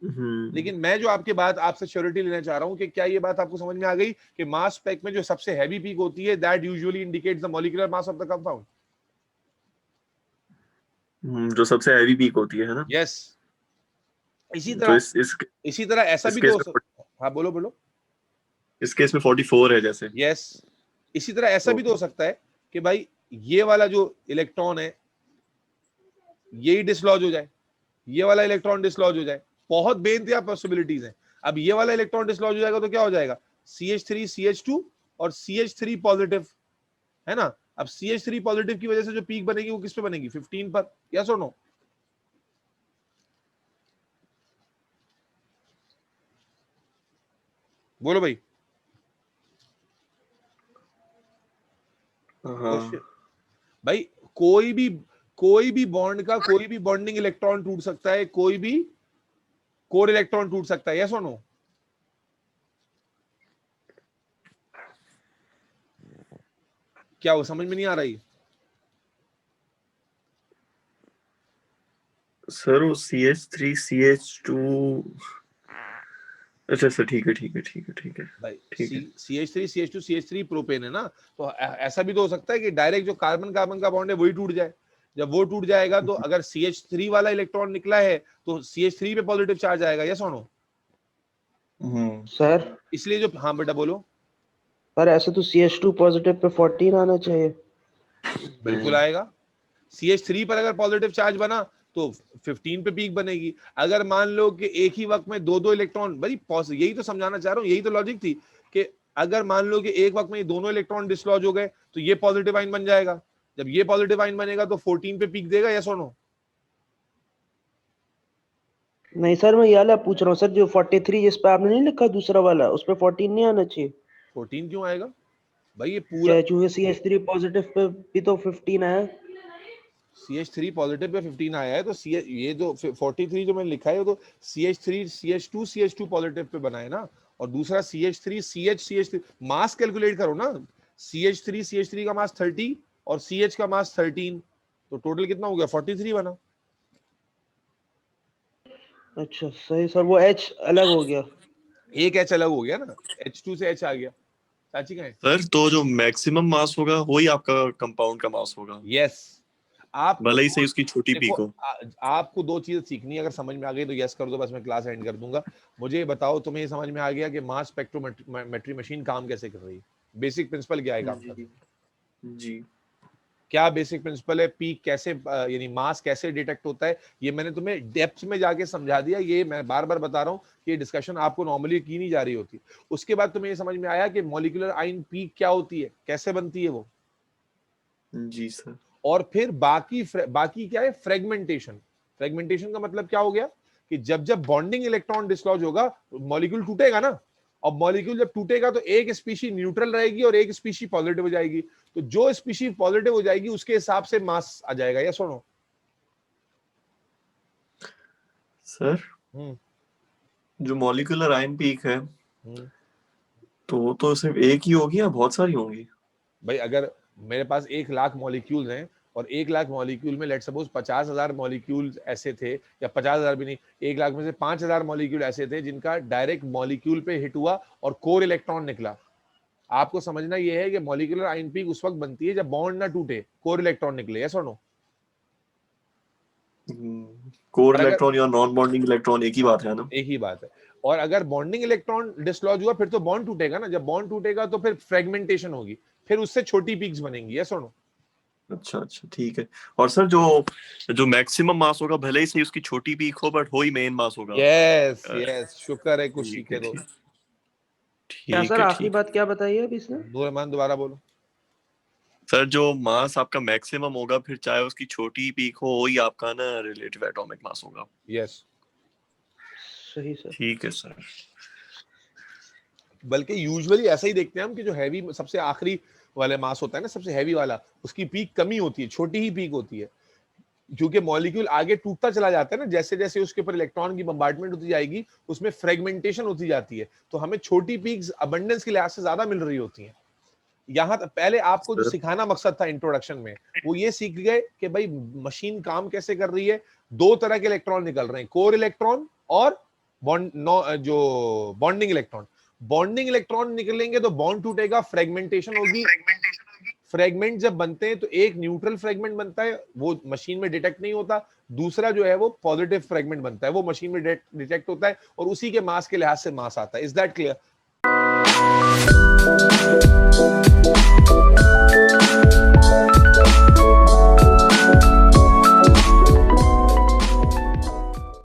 लेकिन मैं जो आपके बात आपसे श्योरिटी लेना चाह रहा हूं कि क्या ये बात आपको समझ में आ गई कि मास स्पेक में जो सबसे हैवी पीक होती है that usually indicates the molecular mass of the compound. जो सबसे हैवी पीक होती है ना। यस। इसी तो तरह इस ऐसा भी केस तो में हाँ बोलो बोलो। इस केस में 44 है जैसे। यस। इसी तरह ऐसा भी तो हो सकता है कि भाई ये वाला जो इलेक्ट्रॉन है यही डिसलॉज हो जाए, ये वाला इलेक्ट्रॉन डिसलॉज हो जाए, बहुत बेइंतहा पॉसिबिलिटीज हैं। अब ये वाला इलेक्ट्रॉन डिसलॉज हो जाएगा तो क्या हो जाएगा, CH3 CH2 और CH3 पॉजिटिव, है ना। अब CH3 पॉजिटिव की वजह से जो पीक बनेगी वो किस पे बनेगी, 15 पर, यस और नो। बोलो भाई। हाँ। भाई कोई भी बॉन्ड का कोई भी बॉन्डिंग इलेक्ट्रॉन टूट सकता है, कोई भी कोर इलेक्ट्रॉन टूट सकता है, यस और नो। क्या वो समझ में नहीं आ रही। सर वो CH3 CH2, अच्छा सर ठीक है ठीक है ठीक है ठीक है भाई ठीक है। CH3 CH2 CH3 प्रोपेन है ना, तो ऐसा भी तो हो सकता है कि डायरेक्ट जो कार्बन कार्बन का बॉन्ड है वही टूट जाए। जब वो टूट जाएगा तो अगर CH3 वाला इलेक्ट्रॉन निकला है तो CH3 पे पॉजिटिव चार्ज आएगा, यस और नो। सर इसलिए जो, हाँ बेटा बोलो। सर ऐसे तो CH2 पॉजिटिव पे 14 आना चाहिए। बिल्कुल आएगा। CH3 पर अगर पॉजिटिव चार्ज बना तो 15 पे पीक बनेगी। अगर मान लो कि एक ही वक्त में दो इलेक्ट्रॉन, भाई यही तो समझाना चाह रहा हूँ, यही तो लॉजिक थी कि अगर मान लो कि एक वक्त में दोनों इलेक्ट्रॉन डिसलॉज हो गए तो ये पॉजिटिव आयन बन जाएगा। जब ये पॉजिटिव आयन बनेगा तो 14 पे पीक देगा, यस और नो। नहीं सर मैं ये वाला पूछ रहा हूँ सर, जो 43 जिस पे आपने नहीं लिखा दूसरा वाला, उस पे 14 नहीं आना चाहिए 14 क्यों आएगा भाई, ये पूरा क्या? चूंकि CH3 पॉजिटिव पे भी तो 15 आया। CH3 पॉजिटिव पे 15 आया है तो ये जो 43 जो मैंने लिखा है वो तो CH3 CH2 CH2 positive pay बना है ना, और दूसरा CH3 CH3 मास कैलकुलेट करो ना। CH3 CH3 का मास 30 और CH का मास 13, तो टोटल कितना हो गया, 43 बना। अच्छा सही सर, वो H अलग हो गया। एक H अलग हो गया ना, H2 से H आ गया। चाची कहाँ है। सर तो जो मैक्सिमम मास होगा वही आपका कंपाउंड का मास होगा, यस। आपको भले ही सही उसकी छोटी देखो पीक हो। आपको दो चीजें सीखनी है, अगर समझ में आ गई तो यस कर दो, बस मैं क्लास एंड कर दूंगा। मुझे ये बताओ, तुम्हें ये समझ में आ गया कि मास स्पेक्ट्रोमेट्री मशीन काम कैसे कर रही है, बेसिक प्रिंसिपल क्या है काम का। जी क्या बेसिक प्रिंसिपल है, पीक कैसे यानी मास कैसे डिटेक्ट होता है, ये मैंने तुम्हें डेप्थ में जाके समझा दिया। ये मैं बार बार बता रहा हूँ कि डिस्कशन आपको नॉर्मली की नहीं जा रही होती। उसके बाद तुम्हें ये समझ में आया कि मॉलिक्यूलर आयन पीक क्या होती है, कैसे बनती है वो, जी सर। और फिर बाकी क्या है, फ्रेगमेंटेशन। फ्रेगमेंटेशन का मतलब क्या हो गया कि जब जब बॉन्डिंग इलेक्ट्रॉन डिसलॉज होगा मॉलिक्यूल टूटेगा ना, और मॉलिक्यूल जब टूटेगा तो एक स्पीशी न्यूट्रल रहेगी और एक स्पीशी पॉजिटिव हो जाएगी। तो जो स्पीशी पॉजिटिव हो जाएगी उसके हिसाब से मास आ जाएगा, या सुनो। सर जो मॉलिक्यूलर आयन पीक है तो वो तो सिर्फ एक ही होगी या बहुत सारी होंगी। भाई अगर मेरे पास 1 लाख मॉलिक्यूल हैं और 1 लाख मॉलिक्यूल में लेट सपोज 50,000 मॉलिक्यूल ऐसे थे, या 50,000 भी नहीं, 1 लाख में से 5,000 मॉलिक्यूल ऐसे थे जिनका डायरेक्ट मॉलिक्यूल पे हिट हुआ और कोर इलेक्ट्रॉन निकला। आपको समझना यह है कि मॉलिक्यूलर आयन पीक उस वक्त बनती है जब बॉन्ड ना टूटे, कोर इलेक्ट्रॉन निकले, यस और नो। कोर और अगर इलेक्ट्रॉन या नॉन बॉन्डिंग इलेक्ट्रॉन एक ही बात है ना। एक ही बात है, और अगर बॉन्डिंग इलेक्ट्रॉन डिसलॉज हुआ फिर तो बॉन्ड टूटेगा ना, जब बॉन्ड टूटेगा तो फिर फ्रेगमेंटेशन होगी, फिर उससे छोटी पीक्स बनेंगी, यस और नो। अच्छा अच्छा ठीक है। और सर जो जो मैक्सिमम मास होगा भले ही सही उसकी छोटी पीक हो बट हो ही मेन मास होगा। यस यस, शुक्र है, कुछ ठीक है सीखे तो। क्या ठीक सर है आखिरी ठीक है। बात क्या बताई है अभी इसने? रहमान दोबारा बोलो। सर जो मास आपका मैक्सिमम होगा फिर चाहे उसकी छोटी पीक हो वही आपका ना रिलेटिव एटॉमिक मास होगा। यस। सही सर। ठीक है सर। बल्कि यूजुअली ऐसा ही देखते हैं हम कि जो हैवी सबसे आखिरी वाले मास होता है ना, सबसे हैवी वाला, उसकी पीक कमी होती है, छोटी ही पीक होती है, क्योंकि मॉलिक्यूल आगे टूटता चला जाता है ना, जैसे जैसे उसके ऊपर इलेक्ट्रॉन की बम्बार्डमेंट होती जाएगी उसमें फ्रेगमेंटेशन होती जाती है, तो हमें छोटी पीक्स अबंडेंस के लिहाज से ज्यादा मिल रही होती हैं। यहाँ तक पहले आपको जो सर सिखाना मकसद था इंट्रोडक्शन में, वो ये सीख गए कि भाई मशीन काम कैसे कर रही है। दो तरह के इलेक्ट्रॉन निकल रहे हैं, कोर इलेक्ट्रॉन और जो बॉन्डिंग इलेक्ट्रॉन निकलेंगे तो बॉन्ड टूटेगा, फ्रेगमेंटेशन होगी। फ्रेगमेंट जब बनते हैं तो एक न्यूट्रल फ्रेगमेंट बनता है, वो मशीन में डिटेक्ट नहीं होता, दूसरा जो है वो पॉजिटिव फ्रेगमेंट बनता है, वो मशीन में डिटेक्ट होता है और उसी के मास के लिहाज से मास आता है। Is that clear?